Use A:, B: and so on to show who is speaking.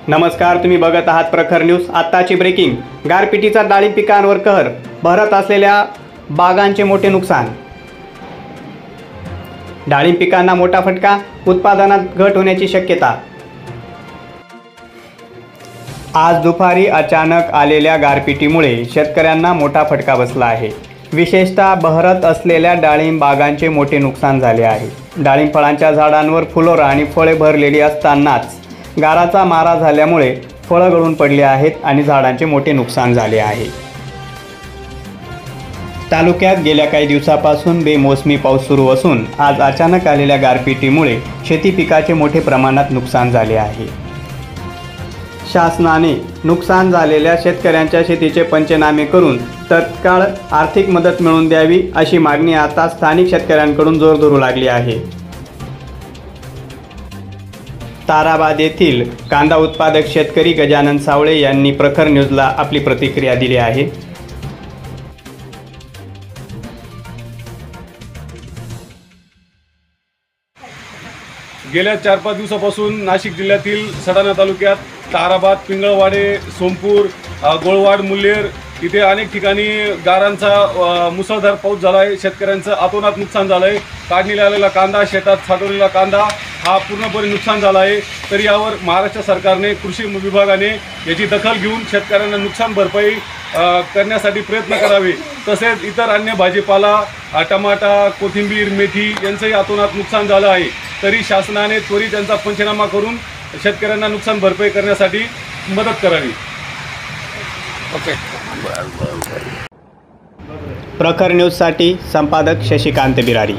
A: नमस्कार, तुम्ही बघत आहात प्रखर न्यूज। आत्ताची ब्रेकिंग। गारपिटीचा डाळिंब पिकांवर कहर, बहरत असलेल्या बागांचे मोठे नुकसान। डाळिंब पिकांना मोठा फटका, उत्पादनात घट होण्याची शक्यता। आज दुपारी अचानक आलेल्या गारपिटीमुळे शेतकऱ्यांना मोठा फटका बसला आहे। विशेषतः बहरत असलेल्या डाळिंब बागांचे मोठे नुकसान झाले आहे। डाळिंब फळांच्या झाडांवर फुलोरा आणि फळे भरलेली असतानाच गाराचा मारा झाल्यामुळे फळं गळून पडली आहेत आणि झाडांचे मोठे नुकसान झाले आहे। तालुक्यात गेल्या काही दिवसापासून बेमोसमी पाऊस सुरू असून आज अचानक आलेल्या गारपिटीमुळे शेती पिकाचे मोठे प्रमाणात नुकसान झाले आहे। शासनाने नुकसान झालेल्या शेतकऱ्यांच्या शेतीचे पंचनामे करून तत्काळ आर्थिक मदत मिळवून द्यावी, अशी मागणी आता स्थानिक शेतकऱ्यांकडून जोर धरू लागली आहे। ताराबाद येथील कांदा उत्पादक शेतकरी गजानन सावळे यांनी प्रखर न्यूजला आपली प्रतिक्रिया दिली आहे।
B: गेल्या 4-5 दिवसापासून नाशिक जिल्ह्यातील सडाणा तालुक्यात ताराबाद, पिंगळवाडे, सोमपूर, गोळवाड, मुल्हेर इथे अनेक ठिकाणी गारांचा मुसळधार पाऊस झाला आहे। शेतकऱ्यांचं अतोनात नुकसान झालं आहे। काढणीला आलेला कांदा, शेतात साठवलेला कांदा हा पूर्णपणे नुकसान झाला आहे। तरी यावर महाराष्ट्र सरकारने, कृषी विभागाने याची दखल घेऊन शेतकऱ्यांना नुकसान भरपाई करण्यासाठी प्रयत्न करावे। तसेच इतर अन्य भाजीपाला, टमाटा, कोथिंबीर, मेथी यांचंही अतोनात नुकसान झालं आहे। तरी शासनाने त्वरित त्यांचा पंचनामा करून शेतकऱ्यांना नुकसान भरपाई करण्यासाठी मदत करावी। ओके।
A: प्रखर न्यूजसाठी संपादक शशिकांत बिरारी।